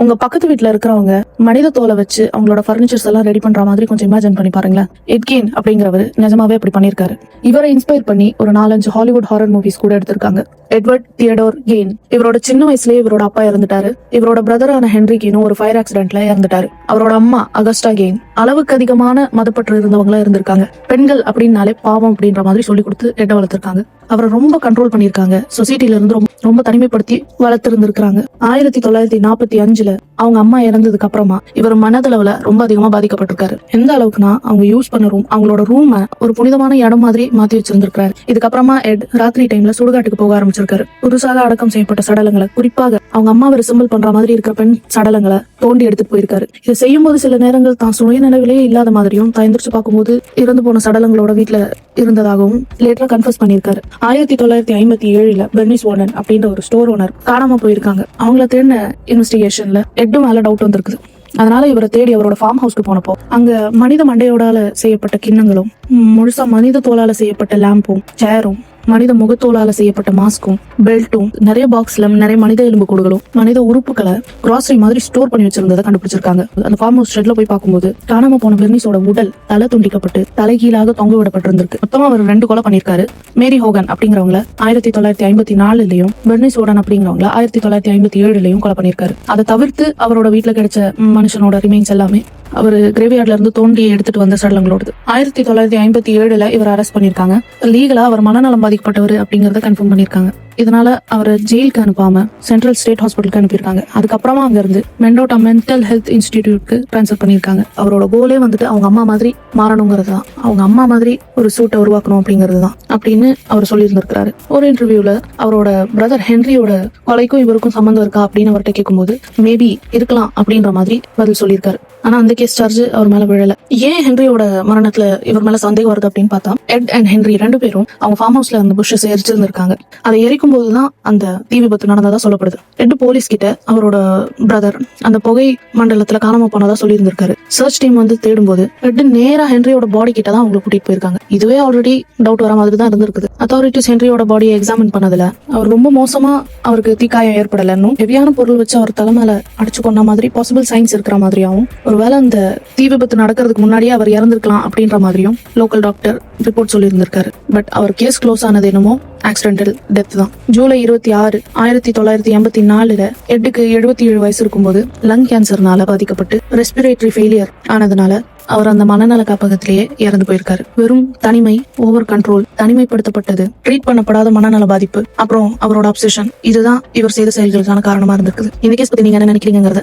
உங்க பக்கத்து வீட்டுல இருக்கிறவங்க மனித தோலை வச்சு அவங்களோட பர்னிச்சர்ஸ் எல்லாம் ரெடி பண்ற மாதிரி கொஞ்சம் இமேஜின் பண்ணி பாருங்களேன். எட் கெயின் அப்படிங்கிறவர் நிஜமாவே அப்படி பண்ணிருக்காரு. இவரை இன்ஸ்பயர் பண்ணி ஒரு 4-5 ஹாலிவுட் ஹாரர் மூவிஸ் கூட எடுத்திருக்காங்க. எட்வர்ட் தியடோர் கெயின் இவரோட சின்ன வயசுலயே இவரோட அப்பா இறந்துட்டாரு. இவரோட பிரதரான ஹென்ரி கெயினும் ஒரு ஃபயர் ஆக்சிடென்ட்ல இறந்துட்டாரு. அவரோட அம்மா அகஸ்டா கெயின் அளவுக்கு அதிகமான மதப்பற்று இருந்தவங்களா இருந்திருக்காங்க. பெண்கள் அப்படின்னாலே பாவம் அப்படின்ற மாதிரி சொல்லி கொடுத்து எட்ட வளர்த்திருக்காங்க. அவரை ரொம்ப கண்ட்ரோல் பண்ணிருக்காங்க. சொசைட்டில இருந்து ரொம்ப தனிமைப்படுத்தி வளர்த்திருந்திருக்காங்க. 1945 அவங்க அம்மா இறந்ததுக்கு அப்புறமா இவர் மனதளவுல ரொம்ப அதிகமா பாதிக்கப்பட்டிருக்காரு. எந்த அளவுக்குன்னா அவங்க யூஸ் பண்ண ரூம், அவங்களோட ரூம ஒரு புனிதமான இடம் மாதிரி மாத்தி வச்சிருந்திருக்காரு. இதுக்கப்புறமா எட் ராத்திரி டைம்ல சுடுகாட்டுக்கு போக ஆரம்பிச்சிருக்காரு. புதுசாக அடக்கம் செய்யப்பட்ட சடலங்களை, குறிப்பாக அவங்க அம்மாவை ரிசம்பிள் பண்ற மாதிரி இருக்கிற பெண் சடலங்களை தோண்டி எடுத்துட்டு போயிருக்காரு. இதை செய்யும் போது சில நேரங்கள் தான் சுயநினைவிலே இல்லாத மாதிரியும், தான் எந்திரிச்சு பார்க்கும்போது இறந்து போன சடலங்களோட வீட்டுல இருந்ததாகவும் லேட்டரா கன்ஃபர்ஸ் பண்ணியிருக்காரு. 1957 பெர்னிஸ் வார்டன் அப்படின்ற ஒரு ஸ்டோர் ஓனர் காணாம போயிருக்காங்க. அவங்கள தேடின இன்வெஸ்டிகேஷன்ல எட்டு மேல டவுட் வந்திருக்குது. அதனால இவரை தேடி அவரோட ஃபார்ம் ஹவுஸ்க்கு போனப்போ அங்க மனித மண்டையோடால செய்யப்பட்ட கிண்ணங்களும், முழுசா மனித தோலால செய்யப்பட்ட லேம்பும், சேரும், மனித முகத்தோலால செய்யப்பட்ட மாஸ்கும், பெல்ட்டும், நிறைய பாக்ஸ்ல நிறைய மனித எலும்பு கூடுகளும், மனித உறுப்புகளை கிராசரி மாதிரி ஸ்டோர் பண்ணி வச்சிருந்ததை கண்டுபிடிச்சிருக்காங்க. அந்த ஃபார்ம் ஹவுஸ் ஷெட்ல போய் பார்க்கும்போது காணாம போன பெர்னிஸோட உடல் தலை துண்டிக்கப்பட்டு தலைகீழாக தொங்க விடப்பட்டிருந்திருக்கு. மொத்தமா அவர் 2 கொலை பண்ணிருக்காரு. மேரி ஹோகன் அப்படிங்கிறவங்கள 1954லயும், பெர்னிஸ் வார்டன் அப்படிங்கிறவங்கள 1957லயும் கொலை பண்ணிருக்காரு. அதை தவிர்த்து அவரோட வீட்டுல கிடைச்ச மனுஷனோட ரிமைன்ஸ் எல்லாமே அவர் கிரேவியார்ட்ல இருந்து தோண்டி எடுத்துட்டு வந்த சடலங்களோடது. 1957 இவர் அரெஸ்ட் பண்ணிருக்காங்க. லீகலா அவர் மனநலம் பாதிக்கப்பட்டவர் அப்படிங்கறத கன்ஃபார்ம் பண்ணிருக்காங்க. இதனால அவரை ஜெயிலுக்கு அனுப்பாம சென்ட்ரல் ஸ்டேட் ஹாஸ்பிட்டலுக்கு அனுப்பியிருக்காங்க. அதுக்கப்புறமா அங்க இருந்து மெண்டோட்டா மென்டல் ஹெல்த் இன்ஸ்டிடியூட்க்கு டிரான்ஸ்ஃபர் பண்ணிருக்காங்க. அவரோட கோலே வந்துட்டு அவங்க அம்மா மாதிரி மாறணுங்கிறது தான், அவங்க அம்மா மாதிரி ஒரு சூட்டை உருவாக்கணும் அப்படிங்கிறது தான் அப்படின்னு அவர் சொல்லியிருந்திருக்காரு. ஒரு இன்டர்வியூல அவரோட பிரதர் ஹென்ரியோட கொலைக்கும் இவருக்கும் சம்பந்தம் இருக்கா அப்படின்னு அவர்கிட்ட கேட்கும்போது மேபி இருக்கலாம் அப்படின்ற மாதிரி பதில் சொல்லியிருக்காரு. ஆனா அந்த கேஸ் சார்ஜ் அவர் மேல விழல. ஏன் ஹென்ரியோட மரணத்துல இவர் மேல சந்தேகம் வருது அப்படின்னு பார்த்தா, எட் அண்ட் ஹென்ரி 2 பேரும் அவங்க ஃபார்ம் ஹவுஸ்ல அந்த புஷ்ஷஸ் எரிச்சிருந்திருக்காங்க. அதை எரிக்கும் போதுதான் அந்த தீ விபத்து நடந்ததா சொல்லப்படுது. எட் போலீஸ் கிட்ட அவரோட பிரதர் அந்த புகை மண்டலத்துல காணாம போனதா சொல்லி இருந்திருக்காரு. சர்ச் டீம் வந்து தேடும் போது எட் நேரா ஹென்ரியோட பாடி கிட்ட தான் அவங்களை கூட்டிட்டு போயிருக்காங்க. இதுவே ஆல்ரெடி டவுட் வர மாதிரி தான் இருந்திருக்குது. அத்தாரிட்டிஸ் ஹென்ரியோட பாடியை எக்ஸாமின் பண்ணதுல அவர் ரொம்ப மோசமா அவருக்கு தீக்காயம் ஏற்படலன்னும், ஹெவியான பொருள் வச்சு அவர் தலைமையில அடிச்சு கொண்ட மாதிரி பாசிபிள் சைன்ஸ் இருக்கிற மாதிரியாவும், ஒருவேளை அந்த தீ விபத்து நடக்கிறதுக்கு முன்னாடியே அவர் இறந்திருக்கலாம் அப்படின்ற மாதிரியும் லோக்கல் டாக்டர் ரிப்போர்ட் சொல்லி இருந்திருக்காரு. பட் அவர் கேஸ் க்ளோஸ் ஆனது என்னமோ ஆக்சிடென்டல் டெத் தான். ஜூலை 26, 1984 எட்டுக்கு 77 வயசு இருக்கும்போது லங் கேன்சர்னால பாதிக்கப்பட்டு ரெஸ்பிரேட்டரி ஃபெயிலியர் ஆனதுனால அவர் அந்த மனநல காப்பகத்திலேயே இறந்து போயிருக்காரு. வெறும் தனிமை, ஓவர் கண்ட்ரோல், தனிமைப்படுத்தப்பட்டது, ட்ரீட் பண்ணப்படாத மனநல பாதிப்பு, அப்புறம் அவரோட அப்சஷன், இதுதான் இவர் செய்த செயல்களுக்கான காரணமா இருந்திருக்குது. இந்த கேஸ் பத்தி நீங்க என்ன நினைக்கிறீங்கிறத